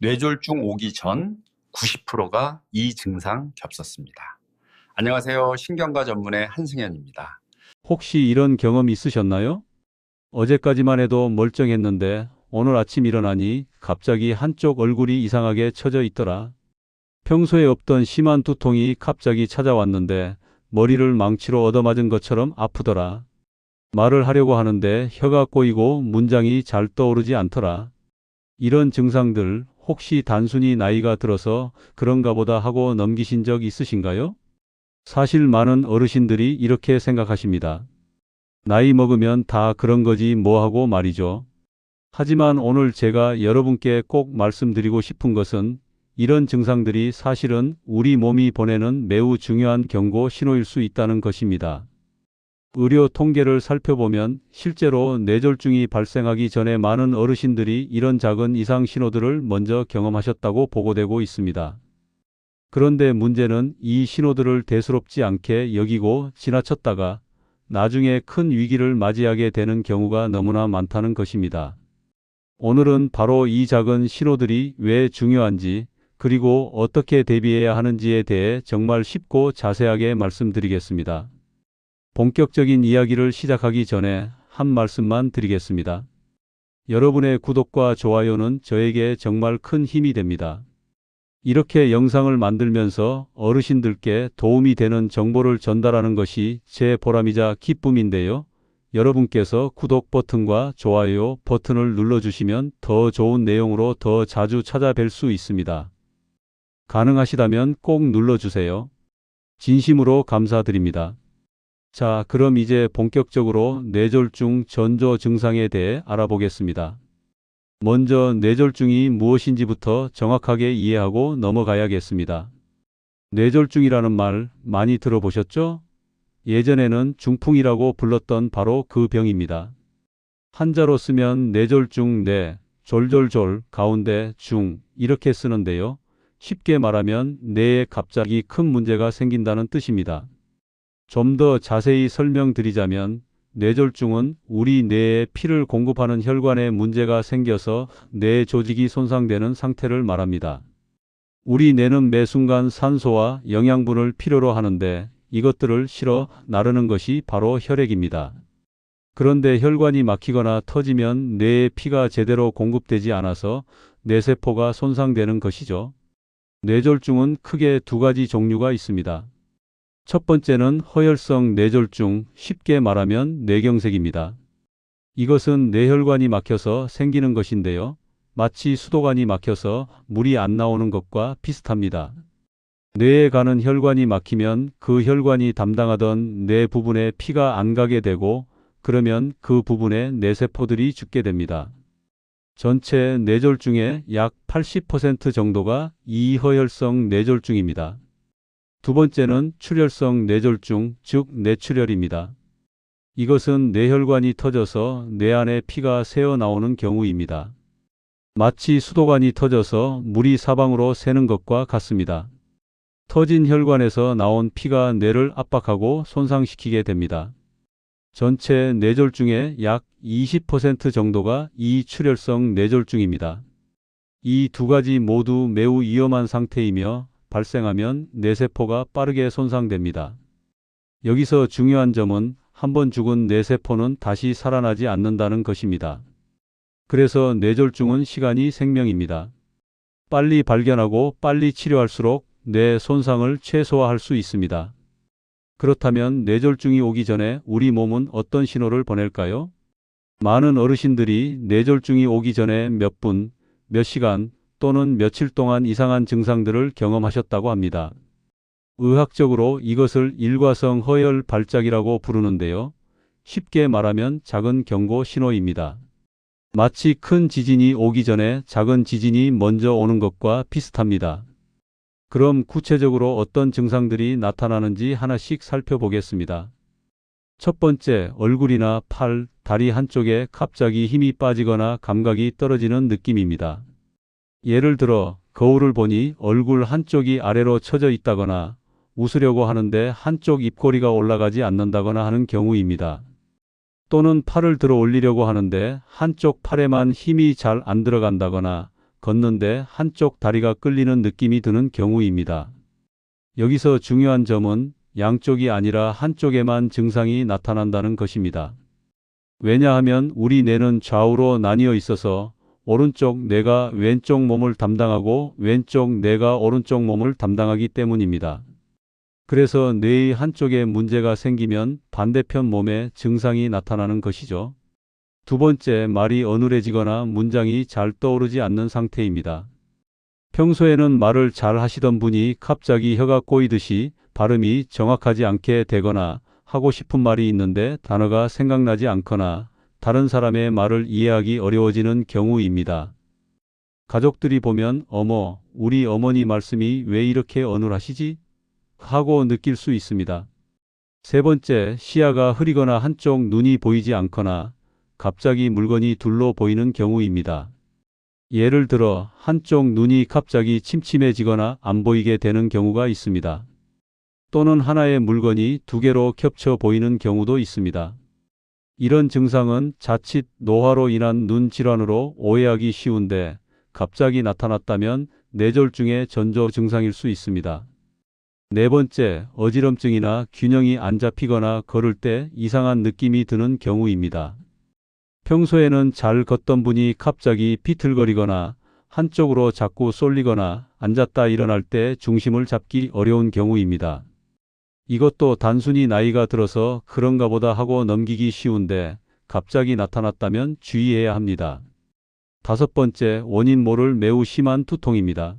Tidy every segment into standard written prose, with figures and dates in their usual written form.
뇌졸중 오기 전 90%가 이 증상 겹쳤습니다. 안녕하세요. 신경과 전문의 한승현입니다. 혹시 이런 경험 있으셨나요? 어제까지만 해도 멀쩡했는데 오늘 아침 일어나니 갑자기 한쪽 얼굴이 이상하게 처져 있더라. 평소에 없던 심한 두통이 갑자기 찾아왔는데 머리를 망치로 얻어맞은 것처럼 아프더라. 말을 하려고 하는데 혀가 꼬이고 문장이 잘 떠오르지 않더라. 이런 증상들 혹시 단순히 나이가 들어서 그런가 보다 하고 넘기신 적 있으신가요? 사실 많은 어르신들이 이렇게 생각하십니다. 나이 먹으면 다 그런 거지 뭐 하고 말이죠. 하지만 오늘 제가 여러분께 꼭 말씀드리고 싶은 것은 이런 증상들이 사실은 우리 몸이 보내는 매우 중요한 경고 신호일 수 있다는 것입니다. 의료 통계를 살펴보면 실제로 뇌졸중이 발생하기 전에 많은 어르신들이 이런 작은 이상 신호들을 먼저 경험하셨다고 보고되고 있습니다. 그런데 문제는 이 신호들을 대수롭지 않게 여기고 지나쳤다가 나중에 큰 위기를 맞이하게 되는 경우가 너무나 많다는 것입니다. 오늘은 바로 이 작은 신호들이 왜 중요한지 그리고 어떻게 대비해야 하는지에 대해 정말 쉽고 자세하게 말씀드리겠습니다. 본격적인 이야기를 시작하기 전에 한 말씀만 드리겠습니다. 여러분의 구독과 좋아요는 저에게 정말 큰 힘이 됩니다. 이렇게 영상을 만들면서 어르신들께 도움이 되는 정보를 전달하는 것이 제 보람이자 기쁨인데요. 여러분께서 구독 버튼과 좋아요 버튼을 눌러주시면 더 좋은 내용으로 더 자주 찾아뵐 수 있습니다. 가능하시다면 꼭 눌러주세요. 진심으로 감사드립니다. 자, 그럼 이제 본격적으로 뇌졸중 전조 증상에 대해 알아보겠습니다. 먼저 뇌졸중이 무엇인지부터 정확하게 이해하고 넘어가야겠습니다. 뇌졸중이라는 말 많이 들어보셨죠? 예전에는 중풍이라고 불렀던 바로 그 병입니다. 한자로 쓰면 뇌졸중 뇌, 졸졸졸, 가운데 중 이렇게 쓰는데요. 쉽게 말하면 뇌에 갑자기 큰 문제가 생긴다는 뜻입니다. 좀 더 자세히 설명드리자면 뇌졸중은 우리 뇌에 피를 공급하는 혈관에 문제가 생겨서 뇌 조직이 손상되는 상태를 말합니다. 우리 뇌는 매 순간 산소와 영양분을 필요로 하는데 이것들을 실어 나르는 것이 바로 혈액입니다. 그런데 혈관이 막히거나 터지면 뇌에 피가 제대로 공급되지 않아서 뇌세포가 손상되는 것이죠. 뇌졸중은 크게 두 가지 종류가 있습니다. 첫 번째는 허혈성 뇌졸중, 쉽게 말하면 뇌경색입니다. 이것은 뇌혈관이 막혀서 생기는 것인데요. 마치 수도관이 막혀서 물이 안 나오는 것과 비슷합니다. 뇌에 가는 혈관이 막히면 그 혈관이 담당하던 뇌 부분에 피가 안 가게 되고 그러면 그 부분에 뇌세포들이 죽게 됩니다. 전체 뇌졸중의 약 80% 정도가 이허혈성 뇌졸중입니다. 두 번째는 출혈성 뇌졸중, 즉 뇌출혈입니다. 이것은 뇌혈관이 터져서 뇌 안에 피가 새어 나오는 경우입니다. 마치 수도관이 터져서 물이 사방으로 새는 것과 같습니다. 터진 혈관에서 나온 피가 뇌를 압박하고 손상시키게 됩니다. 전체 뇌졸중의 약 20% 정도가 이출혈성 뇌졸중입니다. 이 두 가지 모두 매우 위험한 상태이며 발생하면 뇌세포가 빠르게 손상됩니다. 여기서 중요한 점은 한번 죽은 뇌세포는 다시 살아나지 않는다는 것입니다. 그래서 뇌졸중은 시간이 생명입니다. 빨리 발견하고 빨리 치료할수록 뇌 손상을 최소화할 수 있습니다. 그렇다면 뇌졸중이 오기 전에 우리 몸은 어떤 신호를 보낼까요? 많은 어르신들이 뇌졸중이 오기 전에 몇 분, 몇 시간 또는 며칠 동안 이상한 증상들을 경험하셨다고 합니다. 의학적으로 이것을 일과성 허혈 발작이라고 부르는데요. 쉽게 말하면 작은 경고 신호입니다. 마치 큰 지진이 오기 전에 작은 지진이 먼저 오는 것과 비슷합니다. 그럼 구체적으로 어떤 증상들이 나타나는지 하나씩 살펴보겠습니다. 첫 번째, 얼굴이나 팔, 다리 한쪽에 갑자기 힘이 빠지거나 감각이 떨어지는 느낌입니다. 예를 들어 거울을 보니 얼굴 한쪽이 아래로 처져 있다거나 웃으려고 하는데 한쪽 입꼬리가 올라가지 않는다거나 하는 경우입니다. 또는 팔을 들어 올리려고 하는데 한쪽 팔에만 힘이 잘 안 들어간다거나 걷는데 한쪽 다리가 끌리는 느낌이 드는 경우입니다. 여기서 중요한 점은 양쪽이 아니라 한쪽에만 증상이 나타난다는 것입니다. 왜냐하면 우리 뇌는 좌우로 나뉘어 있어서 오른쪽 뇌가 왼쪽 몸을 담당하고 왼쪽 뇌가 오른쪽 몸을 담당하기 때문입니다. 그래서 뇌의 한쪽에 문제가 생기면 반대편 몸에 증상이 나타나는 것이죠. 두 번째, 말이 어눌해지거나 문장이 잘 떠오르지 않는 상태입니다. 평소에는 말을 잘 하시던 분이 갑자기 혀가 꼬이듯이 발음이 정확하지 않게 되거나 하고 싶은 말이 있는데 단어가 생각나지 않거나 다른 사람의 말을 이해하기 어려워지는 경우입니다. 가족들이 보면 어머, 우리 어머니 말씀이 왜 이렇게 어눌하시지? 하고 느낄 수 있습니다. 세 번째, 시야가 흐리거나 한쪽 눈이 보이지 않거나 갑자기 물건이 둘로 보이는 경우입니다. 예를 들어 한쪽 눈이 갑자기 침침해지거나 안 보이게 되는 경우가 있습니다. 또는 하나의 물건이 두 개로 겹쳐 보이는 경우도 있습니다. 이런 증상은 자칫 노화로 인한 눈 질환으로 오해하기 쉬운데 갑자기 나타났다면 뇌졸중의 전조 증상일 수 있습니다. 네 번째, 어지럼증이나 균형이 안 잡히거나 걸을 때 이상한 느낌이 드는 경우입니다. 평소에는 잘 걷던 분이 갑자기 비틀거리거나 한쪽으로 자꾸 쏠리거나 앉았다 일어날 때 중심을 잡기 어려운 경우입니다. 이것도 단순히 나이가 들어서 그런가 보다 하고 넘기기 쉬운데 갑자기 나타났다면 주의해야 합니다. 다섯 번째, 원인 모를 매우 심한 두통입니다.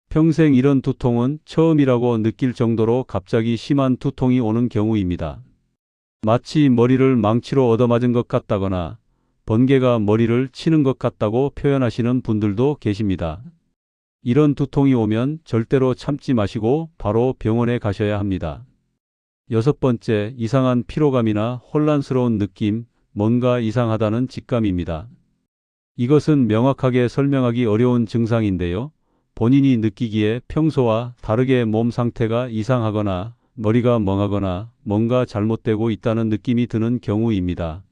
평생 이런 두통은 처음이라고 느낄 정도로 갑자기 심한 두통이 오는 경우입니다. 마치 머리를 망치로 얻어맞은 것 같다거나 번개가 머리를 치는 것 같다고 표현하시는 분들도 계십니다. 이런 두통이 오면 절대로 참지 마시고 바로 병원에 가셔야 합니다. 여섯 번째, 이상한 피로감이나 혼란스러운 느낌, 뭔가 이상하다는 직감입니다. 이것은 명확하게 설명하기 어려운 증상인데요. 본인이 느끼기에 평소와 다르게 몸 상태가 이상하거나 머리가 멍하거나 뭔가 잘못되고 있다는 느낌이 드는 경우입니다.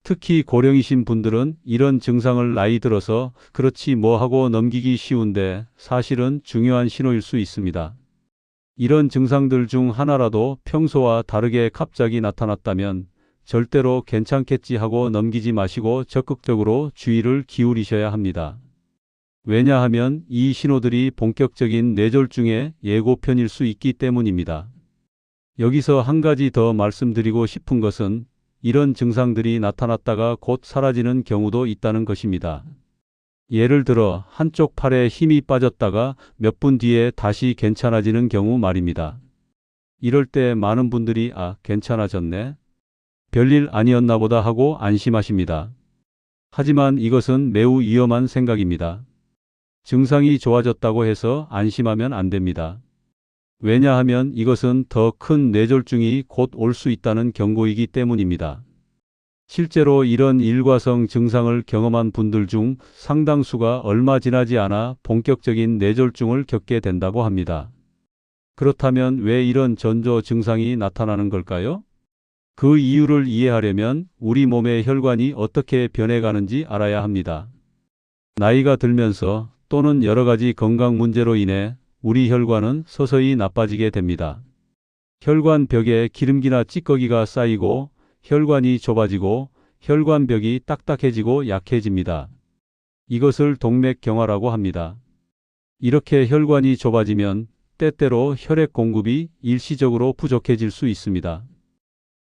특히 고령이신 분들은 이런 증상을 나이 들어서 그렇지 뭐 하고 넘기기 쉬운데 사실은 중요한 신호일 수 있습니다. 이런 증상들 중 하나라도 평소와 다르게 갑자기 나타났다면 절대로 괜찮겠지 하고 넘기지 마시고 적극적으로 주의를 기울이셔야 합니다. 왜냐하면 이 신호들이 본격적인 뇌졸중의 예고편일 수 있기 때문입니다. 여기서 한 가지 더 말씀드리고 싶은 것은 이런 증상들이 나타났다가 곧 사라지는 경우도 있다는 것입니다. 예를 들어 한쪽 팔에 힘이 빠졌다가 몇 분 뒤에 다시 괜찮아지는 경우 말입니다. 이럴 때 많은 분들이 괜찮아졌네. 별일 아니었나 보다 하고 안심하십니다. 하지만 이것은 매우 위험한 생각입니다. 증상이 좋아졌다고 해서 안심하면 안 됩니다. 왜냐하면 이것은 더 큰 뇌졸중이 곧 올 수 있다는 경고이기 때문입니다. 실제로 이런 일과성 증상을 경험한 분들 중 상당수가 얼마 지나지 않아 본격적인 뇌졸중을 겪게 된다고 합니다. 그렇다면 왜 이런 전조 증상이 나타나는 걸까요? 그 이유를 이해하려면 우리 몸의 혈관이 어떻게 변해가는지 알아야 합니다. 나이가 들면서 또는 여러 가지 건강 문제로 인해 우리 혈관은 서서히 나빠지게 됩니다. 혈관벽에 기름기나 찌꺼기가 쌓이고 혈관이 좁아지고 혈관벽이 딱딱해지고 약해집니다. 이것을 동맥경화라고 합니다. 이렇게 혈관이 좁아지면 때때로 혈액 공급이 일시적으로 부족해질 수 있습니다.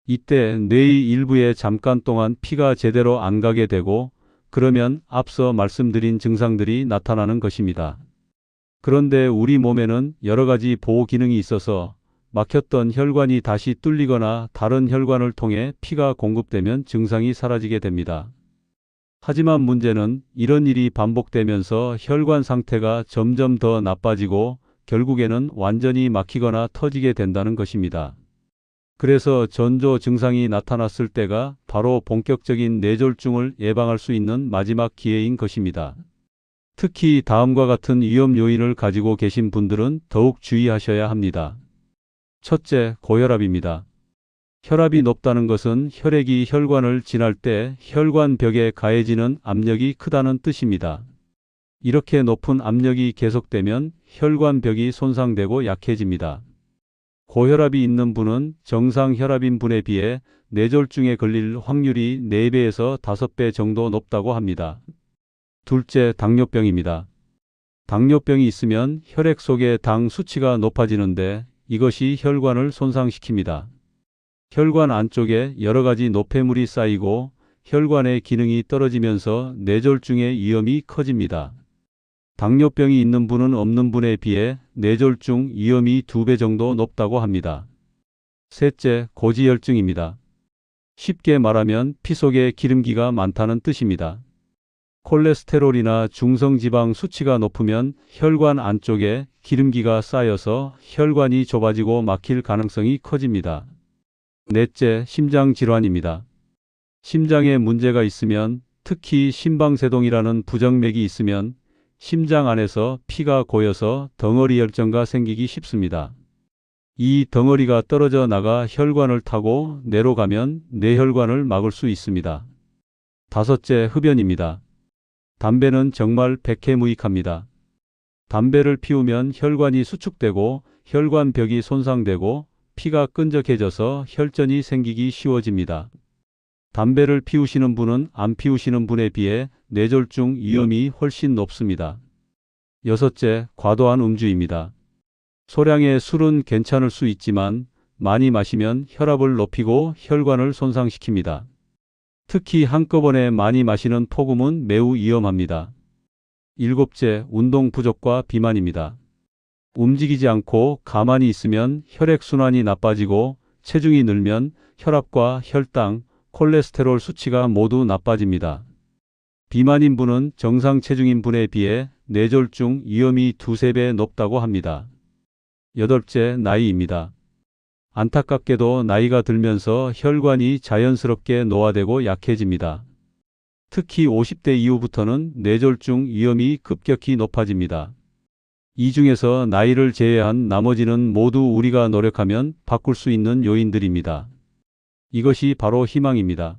이때 뇌의 일부에 잠깐 동안 피가 제대로 안 가게 되고 그러면 앞서 말씀드린 증상들이 나타나는 것입니다. 그런데 우리 몸에는 여러 가지 보호 기능이 있어서 막혔던 혈관이 다시 뚫리거나 다른 혈관을 통해 피가 공급되면 증상이 사라지게 됩니다. 하지만 문제는 이런 일이 반복되면서 혈관 상태가 점점 더 나빠지고 결국에는 완전히 막히거나 터지게 된다는 것입니다. 그래서 전조 증상이 나타났을 때가 바로 본격적인 뇌졸중을 예방할 수 있는 마지막 기회인 것입니다. 특히 다음과 같은 위험 요인을 가지고 계신 분들은 더욱 주의하셔야 합니다. 첫째, 고혈압입니다. 혈압이 높다는 것은 혈액이 혈관을 지날 때 혈관벽에 가해지는 압력이 크다는 뜻입니다. 이렇게 높은 압력이 계속되면 혈관벽이 손상되고 약해집니다. 고혈압이 있는 분은 정상 혈압인 분에 비해 뇌졸중에 걸릴 확률이 4배에서 5배 정도 높다고 합니다. 둘째, 당뇨병입니다. 당뇨병이 있으면 혈액 속의 당 수치가 높아지는데 이것이 혈관을 손상시킵니다. 혈관 안쪽에 여러 가지 노폐물이 쌓이고 혈관의 기능이 떨어지면서 뇌졸중의 위험이 커집니다. 당뇨병이 있는 분은 없는 분에 비해 뇌졸중 위험이 2배 정도 높다고 합니다. 셋째, 고지혈증입니다. 쉽게 말하면 피 속에 기름기가 많다는 뜻입니다. 콜레스테롤이나 중성지방 수치가 높으면 혈관 안쪽에 기름기가 쌓여서 혈관이 좁아지고 막힐 가능성이 커집니다. 넷째, 심장질환입니다. 심장에 문제가 있으면, 특히 심방세동이라는 부정맥이 있으면 심장 안에서 피가 고여서 덩어리 혈전가 생기기 쉽습니다. 이 덩어리가 떨어져 나가 혈관을 타고 뇌로 가면 뇌혈관을 막을 수 있습니다. 다섯째, 흡연입니다. 담배는 정말 백해무익합니다. 담배를 피우면 혈관이 수축되고 혈관벽이 손상되고 피가 끈적해져서 혈전이 생기기 쉬워집니다. 담배를 피우시는 분은 안 피우시는 분에 비해 뇌졸중 위험이 훨씬 높습니다. 여섯째, 과도한 음주입니다. 소량의 술은 괜찮을 수 있지만 많이 마시면 혈압을 높이고 혈관을 손상시킵니다. 특히 한꺼번에 많이 마시는 폭음은 매우 위험합니다. 일곱째, 운동 부족과 비만입니다. 움직이지 않고 가만히 있으면 혈액순환이 나빠지고 체중이 늘면 혈압과 혈당, 콜레스테롤 수치가 모두 나빠집니다. 비만인 분은 정상 체중인 분에 비해 뇌졸중 위험이 2~3배 높다고 합니다. 여덟째, 나이입니다. 안타깝게도 나이가 들면서 혈관이 자연스럽게 노화되고 약해집니다. 특히 50대 이후부터는 뇌졸중 위험이 급격히 높아집니다. 이 중에서 나이를 제외한 나머지는 모두 우리가 노력하면 바꿀 수 있는 요인들입니다. 이것이 바로 희망입니다.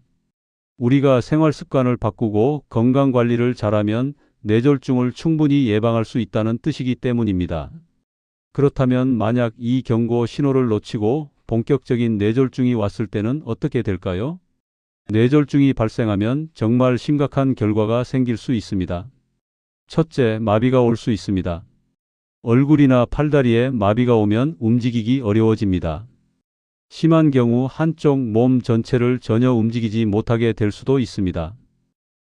우리가 생활 습관을 바꾸고 건강 관리를 잘하면 뇌졸중을 충분히 예방할 수 있다는 뜻이기 때문입니다. 그렇다면 만약 이 경고 신호를 놓치고 본격적인 뇌졸중이 왔을 때는 어떻게 될까요? 뇌졸중이 발생하면 정말 심각한 결과가 생길 수 있습니다. 첫째, 마비가 올 수 있습니다. 얼굴이나 팔다리에 마비가 오면 움직이기 어려워집니다. 심한 경우 한쪽 몸 전체를 전혀 움직이지 못하게 될 수도 있습니다.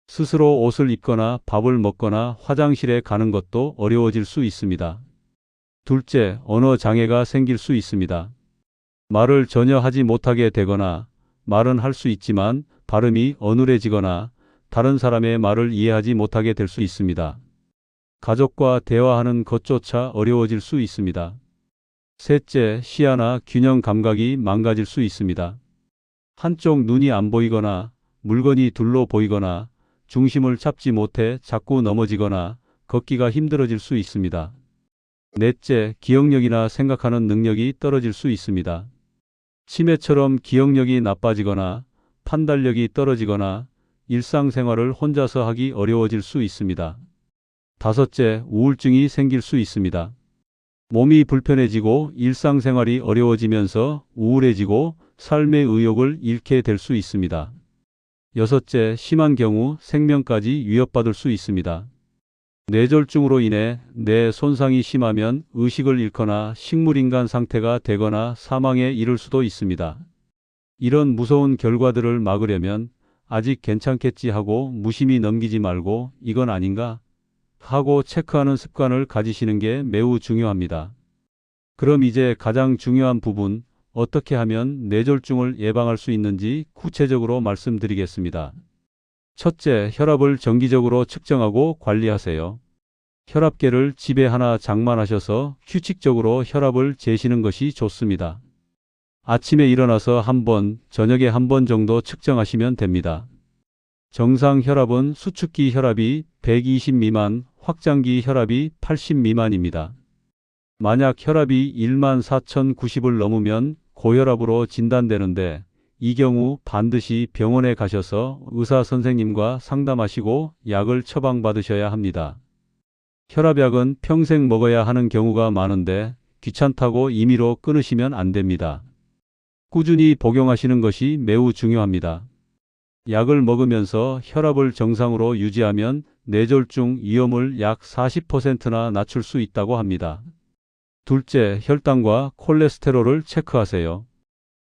스스로 옷을 입거나 밥을 먹거나 화장실에 가는 것도 어려워질 수 있습니다. 둘째, 언어 장애가 생길 수 있습니다. 말을 전혀 하지 못하게 되거나 말은 할 수 있지만 발음이 어눌해지거나 다른 사람의 말을 이해하지 못하게 될 수 있습니다. 가족과 대화하는 것조차 어려워질 수 있습니다. 셋째, 시야나 균형 감각이 망가질 수 있습니다. 한쪽 눈이 안 보이거나 물건이 둘로 보이거나 중심을 잡지 못해 자꾸 넘어지거나 걷기가 힘들어질 수 있습니다. 넷째, 기억력이나 생각하는 능력이 떨어질 수 있습니다. 치매처럼 기억력이 나빠지거나 판단력이 떨어지거나 일상생활을 혼자서 하기 어려워질 수 있습니다. 다섯째, 우울증이 생길 수 있습니다. 몸이 불편해지고 일상생활이 어려워지면서 우울해지고 삶의 의욕을 잃게 될 수 있습니다. 여섯째, 심한 경우 생명까지 위협받을 수 있습니다. 뇌졸중으로 인해 뇌 손상이 심하면 의식을 잃거나 식물인간 상태가 되거나 사망에 이를 수도 있습니다. 이런 무서운 결과들을 막으려면 아직 괜찮겠지 하고 무심히 넘기지 말고 이건 아닌가 하고 체크하는 습관을 가지시는 게 매우 중요합니다. 그럼 이제 가장 중요한 부분, 어떻게 하면 뇌졸중을 예방할 수 있는지 구체적으로 말씀드리겠습니다. 첫째, 혈압을 정기적으로 측정하고 관리하세요. 혈압계를 집에 하나 장만하셔서 규칙적으로 혈압을 재시는 것이 좋습니다. 아침에 일어나서 한 번, 저녁에 한 번 정도 측정하시면 됩니다. 정상 혈압은 수축기 혈압이 120 미만, 확장기 혈압이 80 미만입니다. 만약 혈압이 14,090을 넘으면 고혈압으로 진단되는데 이 경우 반드시 병원에 가셔서 의사 선생님과 상담하시고 약을 처방받으셔야 합니다. 혈압약은 평생 먹어야 하는 경우가 많은데 귀찮다고 임의로 끊으시면 안 됩니다. 꾸준히 복용하시는 것이 매우 중요합니다. 약을 먹으면서 혈압을 정상으로 유지하면 뇌졸중 위험을 약 40%나 낮출 수 있다고 합니다. 둘째, 혈당과 콜레스테롤을 체크하세요.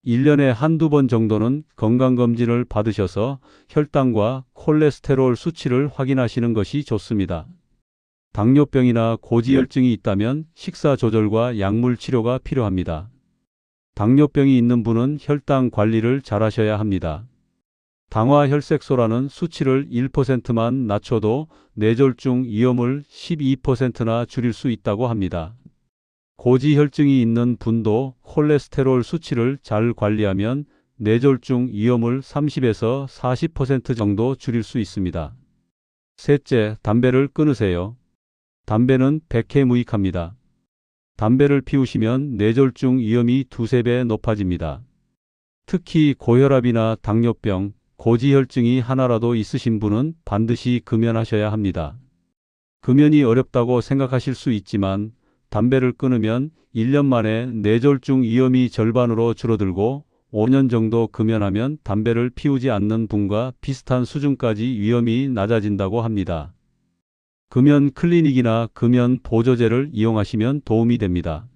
1년에 한두 번 정도는 건강검진을 받으셔서 혈당과 콜레스테롤 수치를 확인하시는 것이 좋습니다. 당뇨병이나 고지혈증이 있다면 식사 조절과 약물 치료가 필요합니다. 당뇨병이 있는 분은 혈당 관리를 잘 하셔야 합니다. 당화혈색소라는 수치를 1%만 낮춰도 뇌졸중 위험을 12%나 줄일 수 있다고 합니다. 고지혈증이 있는 분도 콜레스테롤 수치를 잘 관리하면 뇌졸중 위험을 30에서 40% 정도 줄일 수 있습니다. 셋째, 담배를 끊으세요. 담배는 백해무익합니다. 담배를 피우시면 뇌졸중 위험이 두세 배 높아집니다. 특히 고혈압이나 당뇨병, 고지혈증이 하나라도 있으신 분은 반드시 금연하셔야 합니다. 금연이 어렵다고 생각하실 수 있지만 담배를 끊으면 1년 만에 뇌졸중 위험이 절반으로 줄어들고 5년 정도 금연하면 담배를 피우지 않는 분과 비슷한 수준까지 위험이 낮아진다고 합니다. 금연 클리닉이나 금연 보조제를 이용하시면 도움이 됩니다.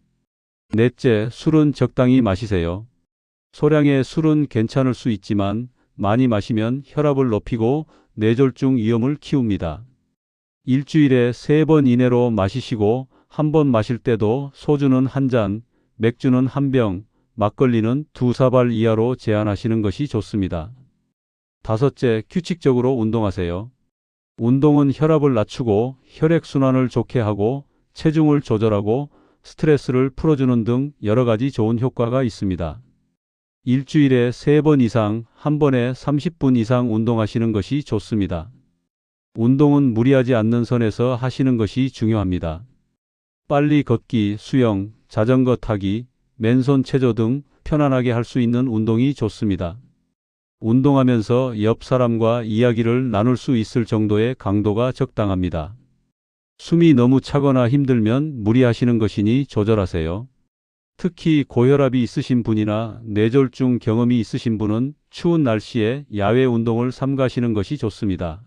넷째, 술은 적당히 마시세요. 소량의 술은 괜찮을 수 있지만 많이 마시면 혈압을 높이고 뇌졸중 위험을 키웁니다. 일주일에 3번 이내로 마시시고 한 번 마실 때도 소주는 한 잔, 맥주는 한 병, 막걸리는 2사발 이하로 제한하시는 것이 좋습니다. 다섯째, 규칙적으로 운동하세요. 운동은 혈압을 낮추고 혈액순환을 좋게 하고 체중을 조절하고 스트레스를 풀어주는 등 여러 가지 좋은 효과가 있습니다. 일주일에 3번 이상, 한 번에 30분 이상 운동하시는 것이 좋습니다. 운동은 무리하지 않는 선에서 하시는 것이 중요합니다. 빨리 걷기, 수영, 자전거 타기, 맨손 체조 등 편안하게 할 수 있는 운동이 좋습니다. 운동하면서 옆 사람과 이야기를 나눌 수 있을 정도의 강도가 적당합니다. 숨이 너무 차거나 힘들면 무리하시는 것이니 조절하세요. 특히 고혈압이 있으신 분이나 뇌졸중 경험이 있으신 분은 추운 날씨에 야외 운동을 삼가시는 것이 좋습니다.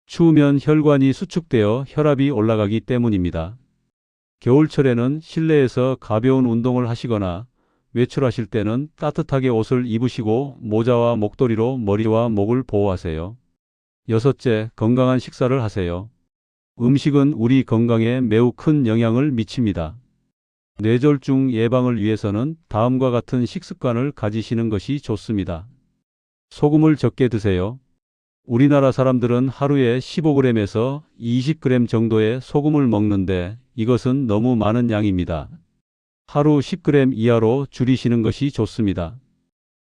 추우면 혈관이 수축되어 혈압이 올라가기 때문입니다. 겨울철에는 실내에서 가벼운 운동을 하시거나 외출하실 때는 따뜻하게 옷을 입으시고 모자와 목도리로 머리와 목을 보호하세요. 여섯째, 건강한 식사를 하세요. 음식은 우리 건강에 매우 큰 영향을 미칩니다. 뇌졸중 예방을 위해서는 다음과 같은 식습관을 가지시는 것이 좋습니다. 소금을 적게 드세요. 우리나라 사람들은 하루에 15g에서 20g 정도의 소금을 먹는데 이것은 너무 많은 양입니다. 하루 10g 이하로 줄이시는 것이 좋습니다.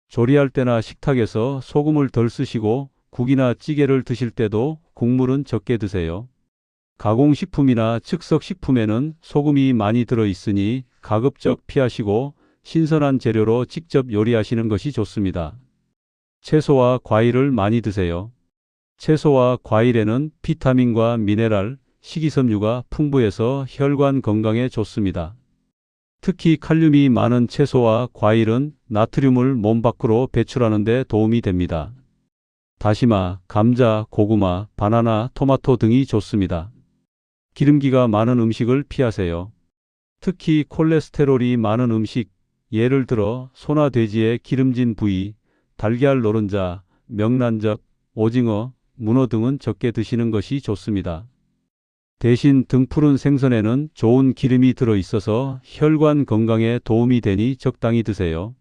조리할 때나 식탁에서 소금을 덜 쓰시고 국이나 찌개를 드실 때도 국물은 적게 드세요. 가공식품이나 즉석식품에는 소금이 많이 들어있으니 가급적 피하시고 신선한 재료로 직접 요리하시는 것이 좋습니다. 채소와 과일을 많이 드세요. 채소와 과일에는 비타민과 미네랄, 식이섬유가 풍부해서 혈관 건강에 좋습니다. 특히 칼륨이 많은 채소와 과일은 나트륨을 몸 밖으로 배출하는 데 도움이 됩니다. 다시마, 감자, 고구마, 바나나, 토마토 등이 좋습니다. 기름기가 많은 음식을 피하세요. 특히 콜레스테롤이 많은 음식, 예를 들어 소나 돼지의 기름진 부위, 달걀 노른자, 명란젓, 오징어, 문어 등은 적게 드시는 것이 좋습니다. 대신 등푸른 생선에는 좋은 기름이 들어있어서 혈관 건강에 도움이 되니 적당히 드세요.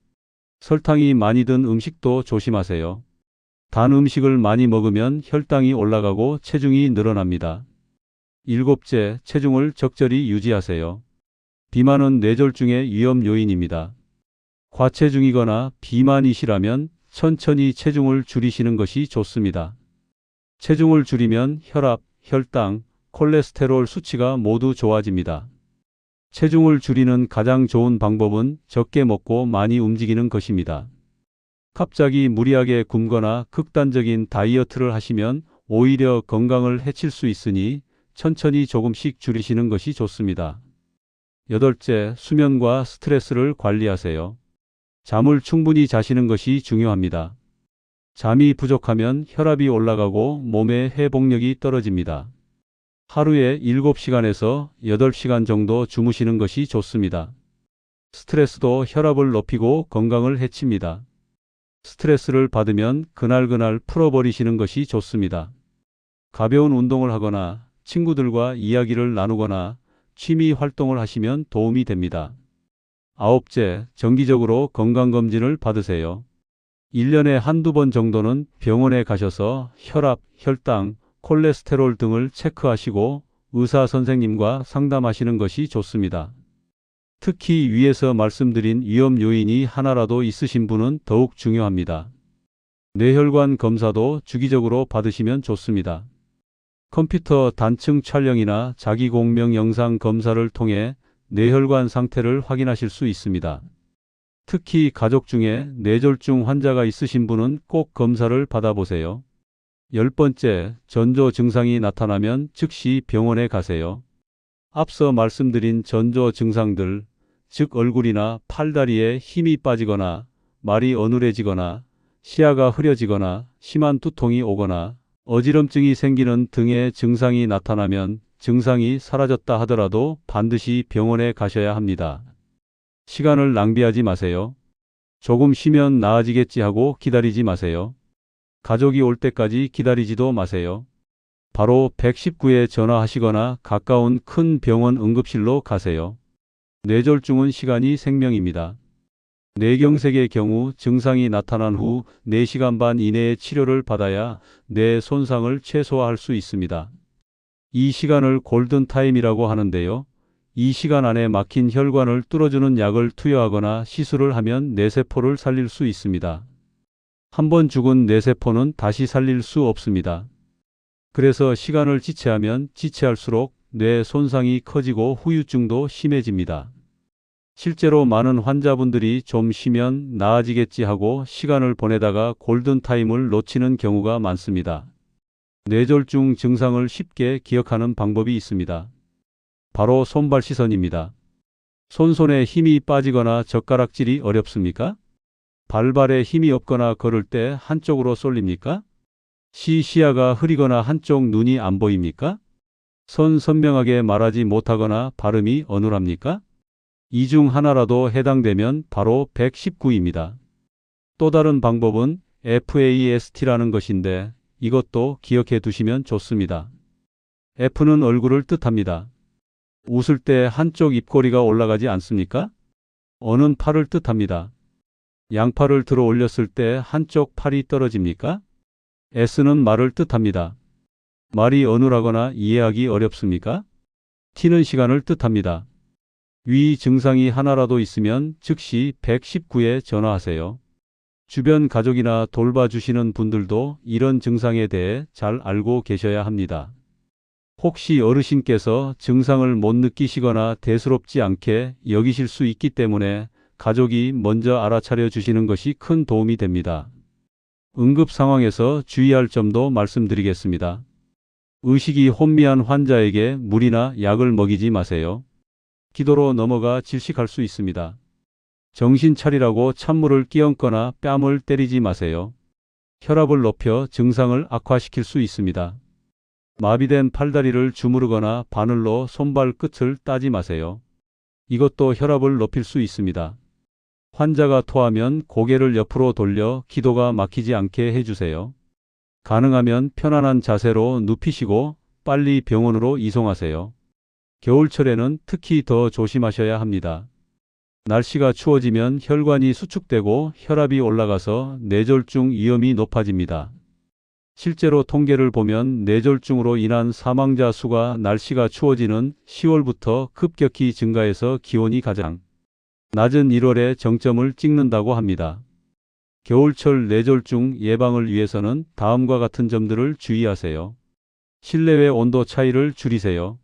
설탕이 많이 든 음식도 조심하세요. 단 음식을 많이 먹으면 혈당이 올라가고 체중이 늘어납니다. 일곱째, 체중을 적절히 유지하세요. 비만은 뇌졸중의 위험 요인입니다. 과체중이거나 비만이시라면 천천히 체중을 줄이시는 것이 좋습니다. 체중을 줄이면 혈압, 혈당, 콜레스테롤 수치가 모두 좋아집니다. 체중을 줄이는 가장 좋은 방법은 적게 먹고 많이 움직이는 것입니다. 갑자기 무리하게 굶거나 극단적인 다이어트를 하시면 오히려 건강을 해칠 수 있으니 천천히 조금씩 줄이시는 것이 좋습니다. 여덟째, 수면과 스트레스를 관리하세요. 잠을 충분히 자시는 것이 중요합니다. 잠이 부족하면 혈압이 올라가고 몸의 회복력이 떨어집니다. 하루에 7시간에서 8시간 정도 주무시는 것이 좋습니다. 스트레스도 혈압을 높이고 건강을 해칩니다. 스트레스를 받으면 그날 풀어버리시는 것이 좋습니다. 가벼운 운동을 하거나 친구들과 이야기를 나누거나 취미 활동을 하시면 도움이 됩니다. 아홉째, 정기적으로 건강검진을 받으세요. 1년에 한두 번 정도는 병원에 가셔서 혈압, 혈당, 콜레스테롤 등을 체크하시고 의사 선생님과 상담하시는 것이 좋습니다. 특히 위에서 말씀드린 위험 요인이 하나라도 있으신 분은 더욱 중요합니다. 뇌혈관 검사도 주기적으로 받으시면 좋습니다. 컴퓨터 단층 촬영이나 자기공명 영상 검사를 통해 뇌혈관 상태를 확인하실 수 있습니다. 특히 가족 중에 뇌졸중 환자가 있으신 분은 꼭 검사를 받아보세요. 10번째, 전조 증상이 나타나면 즉시 병원에 가세요. 앞서 말씀드린 전조 증상들, 즉 얼굴이나 팔다리에 힘이 빠지거나 말이 어눌해지거나 시야가 흐려지거나 심한 두통이 오거나 어지럼증이 생기는 등의 증상이 나타나면 증상이 사라졌다 하더라도 반드시 병원에 가셔야 합니다. 시간을 낭비하지 마세요. 조금 쉬면 나아지겠지 하고 기다리지 마세요. 가족이 올 때까지 기다리지도 마세요. 바로 119에 전화하시거나 가까운 큰 병원 응급실로 가세요. 뇌졸중은 시간이 생명입니다. 뇌경색의 경우 증상이 나타난 후 4시간 반 이내에 치료를 받아야 뇌 손상을 최소화할 수 있습니다. 이 시간을 골든타임이라고 하는데요. 이 시간 안에 막힌 혈관을 뚫어주는 약을 투여하거나 시술을 하면 뇌세포를 살릴 수 있습니다. 한번 죽은 뇌세포는 다시 살릴 수 없습니다. 그래서 시간을 지체하면 지체할수록 뇌 손상이 커지고 후유증도 심해집니다. 실제로 많은 환자분들이 좀 쉬면 나아지겠지 하고 시간을 보내다가 골든타임을 놓치는 경우가 많습니다. 뇌졸중 증상을 쉽게 기억하는 방법이 있습니다. 바로 손발 시선입니다. 손에 힘이 빠지거나 젓가락질이 어렵습니까? 발발에 힘이 없거나 걸을 때 한쪽으로 쏠립니까? 시야가 흐리거나 한쪽 눈이 안 보입니까? 선명하게 말하지 못하거나 발음이 어눌합니까? 이 중 하나라도 해당되면 바로 119입니다. 또 다른 방법은 FAST라는 것인데 이것도 기억해 두시면 좋습니다. F는 얼굴을 뜻합니다. 웃을 때 한쪽 입꼬리가 올라가지 않습니까? N은 팔을 뜻합니다. 양팔을 들어 올렸을 때 한쪽 팔이 떨어집니까? S는 말을 뜻합니다. 말이 어눌하거나 이해하기 어렵습니까? T는 시간을 뜻합니다. 위 증상이 하나라도 있으면 즉시 119에 전화하세요. 주변 가족이나 돌봐주시는 분들도 이런 증상에 대해 잘 알고 계셔야 합니다. 혹시 어르신께서 증상을 못 느끼시거나 대수롭지 않게 여기실 수 있기 때문에 가족이 먼저 알아차려 주시는 것이 큰 도움이 됩니다. 응급 상황에서 주의할 점도 말씀드리겠습니다. 의식이 혼미한 환자에게 물이나 약을 먹이지 마세요. 기도로 넘어가 질식할 수 있습니다. 정신 차리라고 찬물을 끼얹거나 뺨을 때리지 마세요. 혈압을 높여 증상을 악화시킬 수 있습니다. 마비된 팔다리를 주무르거나 바늘로 손발 끝을 따지 마세요. 이것도 혈압을 높일 수 있습니다. 환자가 토하면 고개를 옆으로 돌려 기도가 막히지 않게 해주세요. 가능하면 편안한 자세로 눕히시고 빨리 병원으로 이송하세요. 겨울철에는 특히 더 조심하셔야 합니다. 날씨가 추워지면 혈관이 수축되고 혈압이 올라가서 뇌졸중 위험이 높아집니다. 실제로 통계를 보면 뇌졸중으로 인한 사망자 수가 날씨가 추워지는 10월부터 급격히 증가해서 기온이 가장 낮은 1월에 정점을 찍는다고 합니다. 겨울철 뇌졸중 예방을 위해서는 다음과 같은 점들을 주의하세요. 실내외 온도 차이를 줄이세요.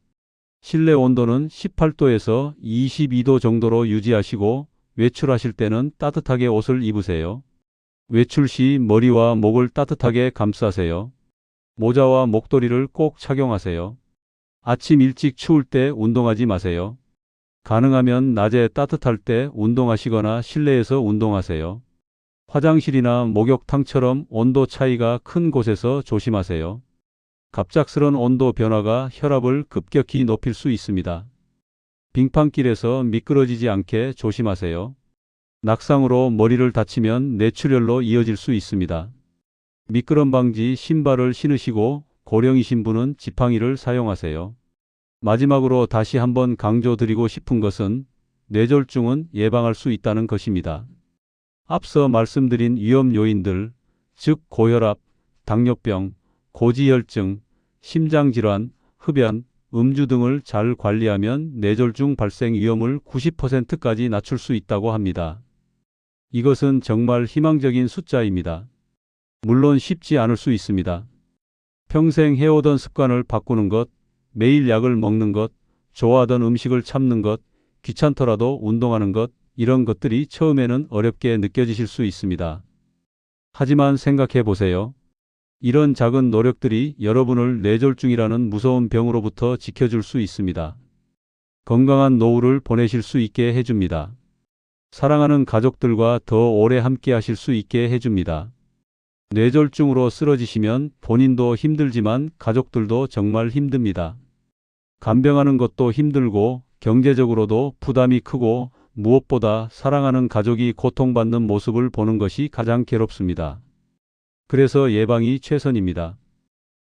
실내 온도는 18도에서 22도 정도로 유지하시고 외출하실 때는 따뜻하게 옷을 입으세요. 외출 시 머리와 목을 따뜻하게 감싸세요. 모자와 목도리를 꼭 착용하세요. 아침 일찍 추울 때 운동하지 마세요. 가능하면 낮에 따뜻할 때 운동하시거나 실내에서 운동하세요. 화장실이나 목욕탕처럼 온도 차이가 큰 곳에서 조심하세요. 갑작스런 온도 변화가 혈압을 급격히 높일 수 있습니다. 빙판길에서 미끄러지지 않게 조심하세요. 낙상으로 머리를 다치면 뇌출혈로 이어질 수 있습니다. 미끄럼 방지 신발을 신으시고 고령이신 분은 지팡이를 사용하세요. 마지막으로 다시 한번 강조드리고 싶은 것은 뇌졸중은 예방할 수 있다는 것입니다. 앞서 말씀드린 위험 요인들, 즉 고혈압, 당뇨병, 고지혈증, 심장질환, 흡연, 음주 등을 잘 관리하면 뇌졸중 발생 위험을 90%까지 낮출 수 있다고 합니다. 이것은 정말 희망적인 숫자입니다. 물론 쉽지 않을 수 있습니다. 평생 해오던 습관을 바꾸는 것, 매일 약을 먹는 것, 좋아하던 음식을 참는 것, 귀찮더라도 운동하는 것, 이런 것들이 처음에는 어렵게 느껴지실 수 있습니다. 하지만 생각해 보세요. 이런 작은 노력들이 여러분을 뇌졸중이라는 무서운 병으로부터 지켜줄 수 있습니다. 건강한 노후를 보내실 수 있게 해줍니다. 사랑하는 가족들과 더 오래 함께 하실 수 있게 해줍니다. 뇌졸중으로 쓰러지시면 본인도 힘들지만 가족들도 정말 힘듭니다. 간병하는 것도 힘들고 경제적으로도 부담이 크고 무엇보다 사랑하는 가족이 고통받는 모습을 보는 것이 가장 괴롭습니다. 그래서 예방이 최선입니다.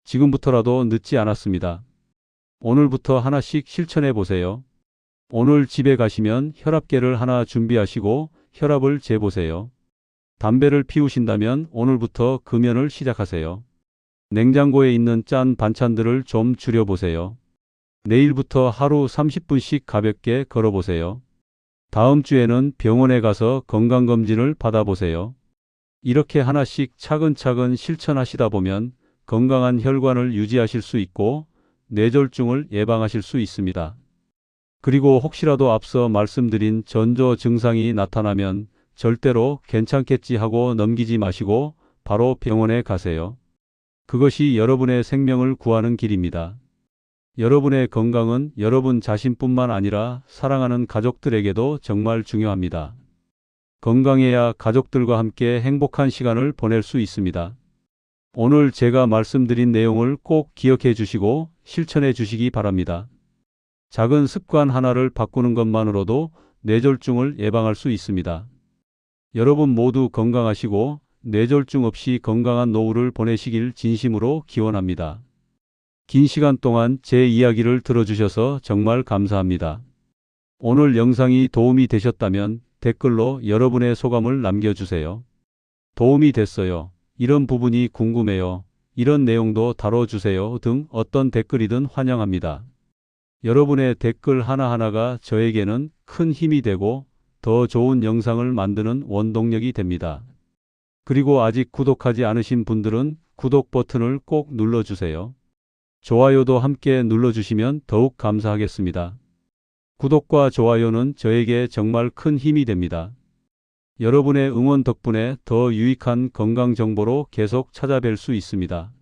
지금부터라도 늦지 않았습니다. 오늘부터 하나씩 실천해 보세요. 오늘 집에 가시면 혈압계를 하나 준비하시고 혈압을 재보세요. 담배를 피우신다면 오늘부터 금연을 시작하세요. 냉장고에 있는 짠 반찬들을 좀 줄여보세요. 내일부터 하루 30분씩 가볍게 걸어보세요. 다음 주에는 병원에 가서 건강검진을 받아보세요. 이렇게 하나씩 차근차근 실천하시다 보면 건강한 혈관을 유지하실 수 있고 뇌졸중을 예방하실 수 있습니다. 그리고 혹시라도 앞서 말씀드린 전조 증상이 나타나면 절대로 괜찮겠지 하고 넘기지 마시고 바로 병원에 가세요. 그것이 여러분의 생명을 구하는 길입니다. 여러분의 건강은 여러분 자신뿐만 아니라 사랑하는 가족들에게도 정말 중요합니다. 건강해야 가족들과 함께 행복한 시간을 보낼 수 있습니다. 오늘 제가 말씀드린 내용을 꼭 기억해 주시고 실천해 주시기 바랍니다. 작은 습관 하나를 바꾸는 것만으로도 뇌졸중을 예방할 수 있습니다. 여러분 모두 건강하시고 뇌졸중 없이 건강한 노후를 보내시길 진심으로 기원합니다. 긴 시간 동안 제 이야기를 들어주셔서 정말 감사합니다. 오늘 영상이 도움이 되셨다면 댓글로 여러분의 소감을 남겨주세요. 도움이 됐어요. 이런 부분이 궁금해요. 이런 내용도 다뤄주세요. 등 어떤 댓글이든 환영합니다. 여러분의 댓글 하나하나가 저에게는 큰 힘이 되고 더 좋은 영상을 만드는 원동력이 됩니다. 그리고 아직 구독하지 않으신 분들은 구독 버튼을 꼭 눌러주세요. 좋아요도 함께 눌러주시면 더욱 감사하겠습니다. 구독과 좋아요는 저에게 정말 큰 힘이 됩니다. 여러분의 응원 덕분에 더 유익한 건강 정보로 계속 찾아뵐 수 있습니다.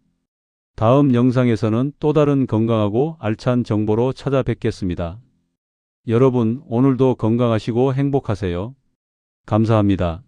다음 영상에서는 또 다른 건강하고 알찬 정보로 찾아뵙겠습니다. 여러분, 오늘도 건강하시고 행복하세요. 감사합니다.